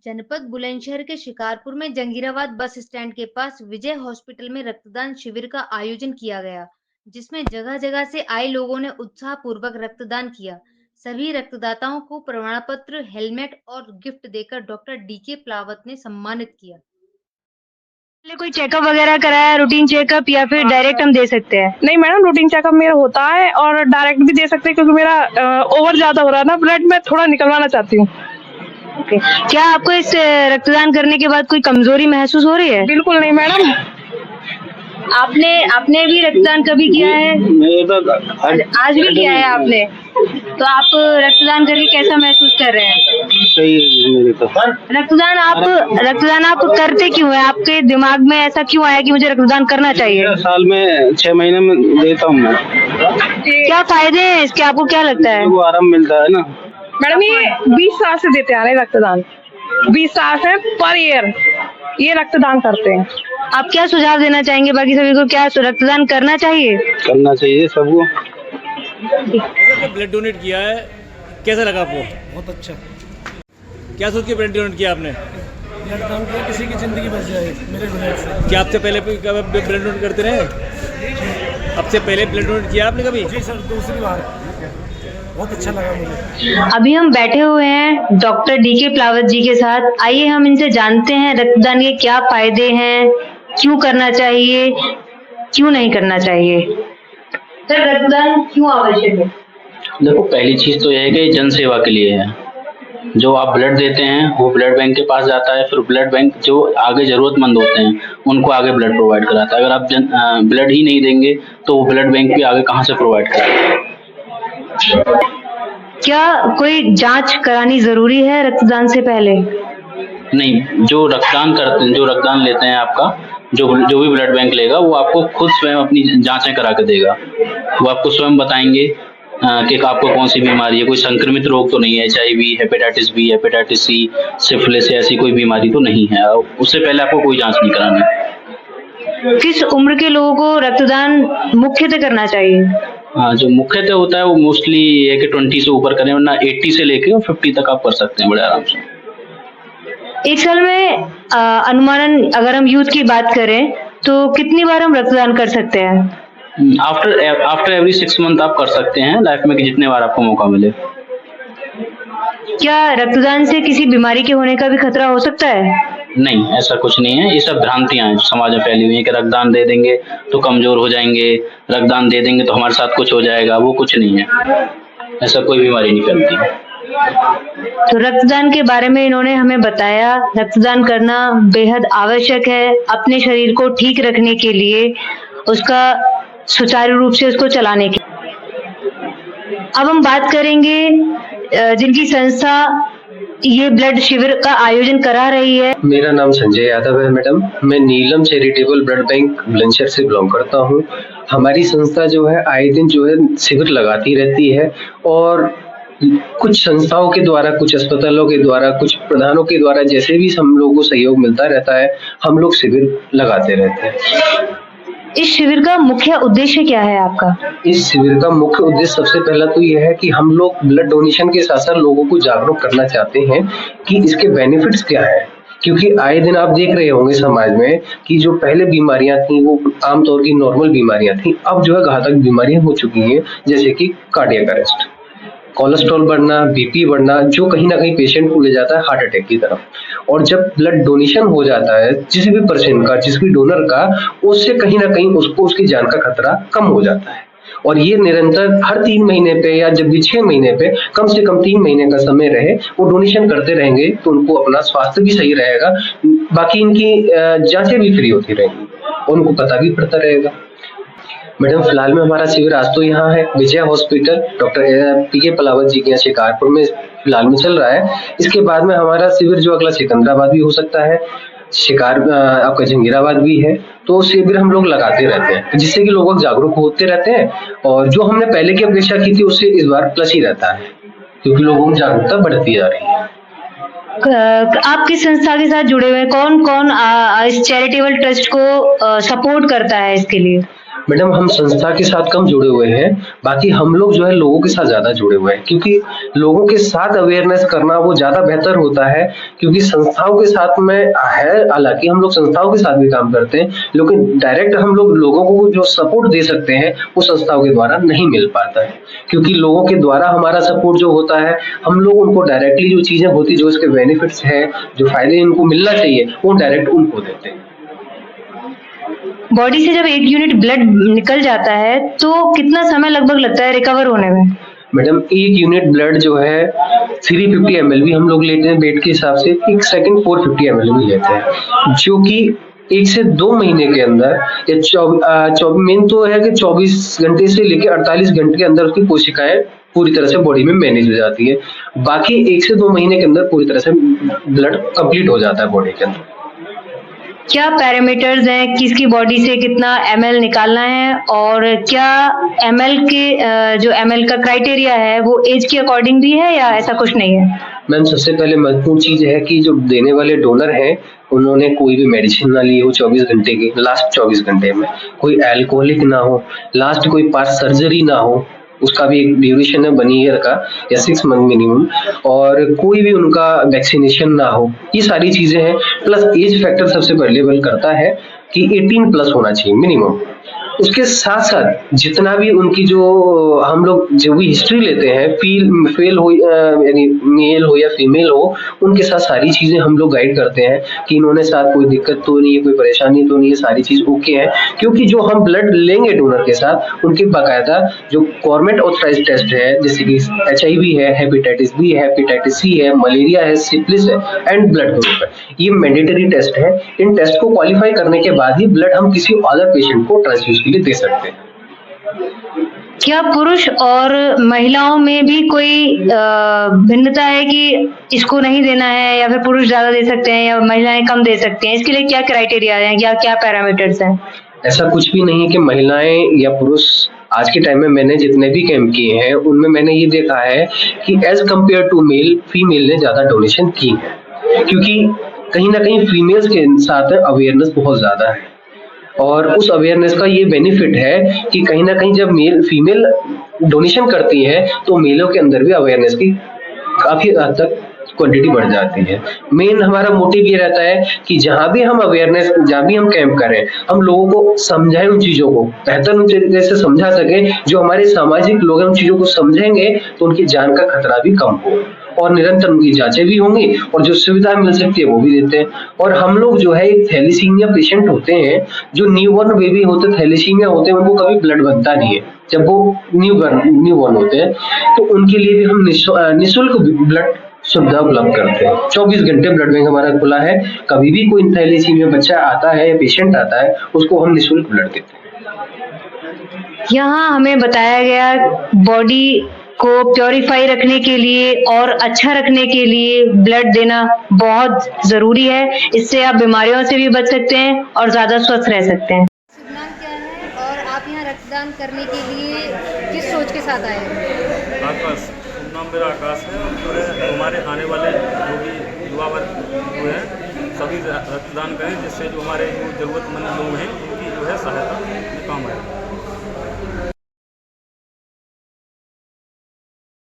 जनपद बुलंदशहर के शिकारपुर में जंगीराबाद बस स्टैंड के पास विजय हॉस्पिटल में रक्तदान शिविर का आयोजन किया गया, जिसमें जगह-जगह से आए लोगों ने उत्साहपूर्वक रक्तदान किया। सभी रक्तदाताओं को प्रमाण पत्र, हेलमेट और गिफ्ट देकर डॉक्टर डीके प्लावत ने सम्मानित किया। पहले कोई चेकअप वगैरह कराया, रूटीन चेकअप, या फिर डायरेक्ट हम दे सकते हैं? नहीं मैडम, रूटीन चेकअप मेरा होता है और डायरेक्ट भी दे सकते हैं क्योंकि मेरा ओवर ज्यादा हो रहा है ना, ब्लड मैं थोड़ा निकलवाना चाहती हूँ। ओके। क्या आपको इस रक्तदान करने के बाद कोई कमजोरी महसूस हो रही है? बिल्कुल नहीं मैडम। आपने भी रक्तदान कभी किया है? आज भी किया है आपने? तो आप रक्तदान करके कैसा महसूस कर रहे हैं? सही है मेरे तो। रक्तदान आप करते क्यों है? आपके दिमाग में ऐसा क्यों आया कि मुझे रक्तदान करना चाहिए? साल में 6 महीने में देता हूँ मैं। क्या फायदे हैं इसके, आपको क्या लगता है? वो आराम मिलता है ना। मैडम ये 20 साल से देते आ रहे हैं रक्तदान, 20 साल से पर ईयर ये रक्तदान करते हैं। आप क्या सुझाव देना चाहेंगे बाकी सभी को? क्या रक्तदान करना चाहिए? करना चाहिए सबको। ब्लड डोनेट किया है, कैसा लगा आपको? बहुत अच्छा। क्या सोच के ब्लड डोनेट किया आपने? ब्लड दान किया, किसी की जिंदगी बच जाए मेरे ब्लड से। क्या आपसे पहले ब्लड डोनेट करते रहे? आपसे पहले ब्लड डोनेट किया आपने कभी? जी सर, दूसरी बार। बहुत अच्छा लगा मुझे। अभी हम बैठे हुए हैं डॉक्टर डीके प्लावत जी के साथ। आइए हम इनसे जानते हैं रक्तदान के क्या फायदे हैं, क्यों करना चाहिए, क्यों नहीं करना चाहिए। सर, रक्तदान क्यों आवश्यक है? देखो, पहली चीज तो यह है कि जन सेवा के लिए है। जो आप ब्लड देते हैं वो ब्लड बैंक के पास जाता है, फिर ब्लड बैंक जो आगे जरूरतमंद होते हैं उनको आगे ब्लड प्रोवाइड कराता है। अगर आप ब्लड ही नहीं देंगे तो वो ब्लड बैंक भी आगे कहाँ से प्रोवाइड कराएगा। क्या कोई जांच करानी जरूरी है रक्तदान से पहले? नहीं, जो रक्तदान करते हैं, जो रक्तदान लेते हैं, आपका जो भी ब्लड बैंक लेगा वो आपको खुद स्वयं अपनी जांचें करा के देगा। वो आपको स्वयं बताएंगे कि आपको कौन सी बीमारी है, कोई संक्रमित रोग तो नहीं है, HIV, hepatitis B, hepatitis C, syphilis, ऐसी कोई बीमारी तो नहीं है। उससे पहले आपको कोई जांच नहीं करानी। किस उम्र के लोगों को रक्तदान मुख्यतः करना चाहिए? जो मुख्यतः होता है वो मोस्टली है कि 20 से ऊपर करें, वरना 80 से लेके 50 तक आप कर सकते हैं बड़े आराम से। एक साल में अनुमानन अगर हम यूथ की बात करें तो कितनी बार हम रक्तदान कर सकते हैं? आफ्टर एवरी 6 मंथ आप कर सकते हैं, लाइफ में जितने बार आपको मौका मिले। क्या रक्तदान से किसी बीमारी के होने का भी खतरा हो सकता है? नहीं, ऐसा कुछ नहीं है। ये सब भ्रांतियां हैं समाज में फैली हुई है कि रक्तदान दे देंगे तो कमजोर हो जाएंगे, रक्तदान दे देंगे तो हमारे साथ कुछ हो जाएगा। वो कुछ नहीं है, ऐसा कोई बीमारी नहीं फैलती है। तो रक्तदान के बारे में इन्होंने हमें बताया। रक्तदान करना बेहद आवश्यक है अपने शरीर को ठीक रखने के लिए, उसका सुचारू रूप से उसको चलाने के। अब हम बात करेंगे जिनकी संस्था ये ब्लड शिविर का आयोजन करा रही है। मेरा नाम संजय यादव है मैडम। मैं नीलम चैरिटेबल ब्लड बैंक बुलंदशहर से बिलोंग करता हूँ। हमारी संस्था जो है आए दिन जो है शिविर लगाती रहती है और कुछ संस्थाओं के द्वारा, कुछ अस्पतालों के द्वारा, कुछ प्रधानों के द्वारा जैसे भी हम लोगों को सहयोग मिलता रहता है, हम लोग शिविर लगाते रहते हैं। इस शिविर का मुख्य उद्देश्य क्या है आपका? इस शिविर का मुख्य उद्देश्य सबसे पहला तो यह है कि हम लोग ब्लड डोनेशन के साथ साथ लोगों को जागरूक करना चाहते हैं कि इसके बेनिफिट्स क्या है। क्योंकि आए दिन आप देख रहे होंगे समाज में कि जो पहले बीमारियां थी वो आमतौर की नॉर्मल बीमारियां थी, अब जो है घातक बीमारियां हो चुकी हैं, जैसे कि कार्डियक अरेस्ट, कोलेस्ट्रॉल बढ़ना, बीपी बढ़ना, जो कहीं ना कहीं पेशेंट को ले जाता है हार्ट अटैक की तरफ। और जब ब्लड डोनेशन हो जाता है किसी भी पर्सन का, जिस भी डोनर का, उससे कहीं ना कहीं उसको उसकी जान का खतरा कम हो जाता है। और ये निरंतर हर 3 महीने पे या जब भी 6 महीने पे कम से कम 3 महीने का समय रहे, वो डोनेशन करते रहेंगे तो उनको अपना स्वास्थ्य भी सही रहेगा, बाकी इनकी जांचें भी फ्री होती रहेंगी, उनको पता भी पड़ता रहेगा। मैडम, फिलहाल में हमारा शिविर आज तो यहाँ है विजय हॉस्पिटल डॉक्टर डीके प्लावत जी के यहाँ शिकारपुर में फिलहाल में चल रहा है। इसके बाद में हमारा शिविर जो अगला सिकंदराबाद भी हो सकता है, आपका जंगीराबाद भी है। तो शिविर हम लोग लगाते रहते हैं जिससे कि लोग जागरूक होते रहते हैं और जो हमने पहले की अपेक्षा की थी उससे इस बार प्लस ही रहता है, क्योंकि लोगों में जागरूकता बढ़ती जा रही है। आप किस संस्था के साथ जुड़े हुए हैं? कौन कौन इस चैरिटेबल ट्रस्ट को सपोर्ट करता है इसके लिए? मैडम हम संस्था के साथ कम जुड़े हुए हैं, बाकी हम लोग जो है लोगों के साथ ज्यादा जुड़े हुए हैं, क्योंकि लोगों के साथ अवेयरनेस करना वो ज्यादा बेहतर होता है। क्योंकि संस्थाओं के साथ में है, हालांकि हम लोग संस्थाओं के साथ भी काम करते हैं, लेकिन डायरेक्ट हम लोग लोगों को जो सपोर्ट दे सकते हैं वो संस्थाओं के द्वारा नहीं मिल पाता है। क्योंकि लोगों के द्वारा हमारा सपोर्ट जो होता है, हम लोग उनको डायरेक्टली जो चीजें होती, जो इसके बेनिफिट्स है, जो फायदे इनको मिलना चाहिए, वो डायरेक्ट उनको देते हैं। बॉडी से जब 1 यूनिट ब्लड निकल जाता है तो कितना समय लगभग लगता है रिकवर होने में? मैडम 1 यूनिट ब्लड जो है 350 ml भी हम लोग लेते हैं बेड के हिसाब से, 1 सेकंड 450 ml भी लेते हैं, जो कि 1 से 2 महीने के अंदर या मेन तो है कि 24 घंटे से लेकर 48 घंटे के अंदर उसकी कोशिकाएं पूरी तरह से बॉडी में मैनेज हो जाती है। बाकी 1 से 2 महीने के अंदर पूरी तरह से ब्लड कंप्लीट हो जाता है बॉडी के अंदर। क्या पैरामीटर्स हैं, किसकी बॉडी से कितना ml निकालना है, और क्या ml के जो ml का क्राइटेरिया है वो एज के अकॉर्डिंग भी है या ऐसा कुछ नहीं है? मैम सबसे पहले महत्वपूर्ण चीज है कि जो देने वाले डोनर हैं उन्होंने कोई भी मेडिसिन ना ली हो 24 घंटे की, लास्ट 24 घंटे में कोई अल्कोहलिक ना हो, लास्ट कोई पास सर्जरी ना हो, उसका भी एक ड्यूरेशन है 1 ईयर का या 6 मंथ मिनिमम, और कोई भी उनका वैक्सीनेशन ना हो, ये सारी चीजें हैं। प्लस एज फैक्टर सबसे पहले लेवल करता है कि 18 प्लस होना चाहिए मिनिमम। उसके साथ साथ जितना भी उनकी जो हम लोग जो भी हिस्ट्री लेते हैं, फेल हो यानी मेल हो या फीमेल हो, उनके साथ सारी चीजें हम लोग गाइड करते हैं कि इन्होंने साथ कोई दिक्कत तो नहीं है, कोई परेशानी तो नहीं है, सारी चीज ओके है। क्योंकि जो हम ब्लड लेंगे डोनर के साथ, उनके बाकायदा जो गवर्नमेंट ऑथराइज टेस्ट है, जैसे कि HIV है, हेपेटाइटिस B है, हेपेटाइटिस C है, मलेरिया है, सिफिलिस है एंड ब्लड ग्रुप है, ये मैंडेटरी टेस्ट है। इन टेस्ट को क्वालिफाई करने के बाद ही ब्लड हम किसी अदर पेशेंट को ट्रांसफ्यूज के लिए दे सकते हैं। क्या पुरुष और महिलाओं में भी कोई भिन्नता है कि इसको नहीं देना है, या फिर पुरुष ज्यादा दे सकते हैं या महिलाएं कम दे सकते हैं? इसके लिए क्या क्राइटेरिया है या क्या पैरामीटर्स हैं? ऐसा कुछ भी नहीं है कि महिलाएं या पुरुष। आज के टाइम में मैंने जितने भी कैंप किए हैं उनमें मैंने ये देखा है कि as compared to male, female ने ज्यादा डोनेशन की है, क्योंकि कहीं ना कहीं फीमेल्स के साथ अवेयरनेस बहुत ज्यादा है। और उस अवेयरनेस का ये बेनिफिट है कि कहीं ना कहीं जब फीमेल डोनेशन करती है तो मेलों के अंदर भी अवेयरनेस की काफी हद तक क्वांटिटी बढ़ जाती है। मेन हमारा मोटिव ये रहता है कि जहां भी हम अवेयरनेस, जहां भी हम कैंप करें, हम लोगों को समझाएं, उन चीजों को बेहतर उन तरीके से समझा सकें। जो हमारे सामाजिक लोग हैं उन चीजों को समझेंगे तो उनकी जान का खतरा भी कम हो, और निरंतर उनकी जांचें भी होंगी और जो सुविधा मिल सकती है वो भी देते हैं। और हम लोग जो है थैलेसीमिया पेशेंट होते हैं, जो न्यूबॉर्न बेबी होते थैलेसीमिया होते हैं, उनको कभी ब्लड बनता नहीं है जब वो न्यूबॉर्न होते हैं, तो उनके लिए भी हम निःशुल्क ब्लड सुविधा उपलब्ध करते हैं। 24 घंटे ब्लड बैंक हमारा खुला है, कभी भी कोई थैलेसीमिया बच्चा आता है या पेशेंट आता है उसको हम निःशुल्क ब्लड देते हैं। यहाँ हमें बताया गया बॉडी को प्योरीफाई रखने के लिए और अच्छा रखने के लिए ब्लड देना बहुत जरूरी है। इससे आप बीमारियों से भी बच सकते हैं और ज्यादा स्वस्थ रह सकते हैं। शुभ नाम क्या है और आप यहाँ रक्तदान करने के लिए किस सोच के साथ आए हैं? आकाश, शुभ नाम मेरा आकाश है। जो है हमारे आने वाले जो भी युवा वर्ग जो है सभी रक्तदान करें, जिससे जो हमारे जो जरूरतमंद लोग हैं उनकी जो है सहायता काम आए।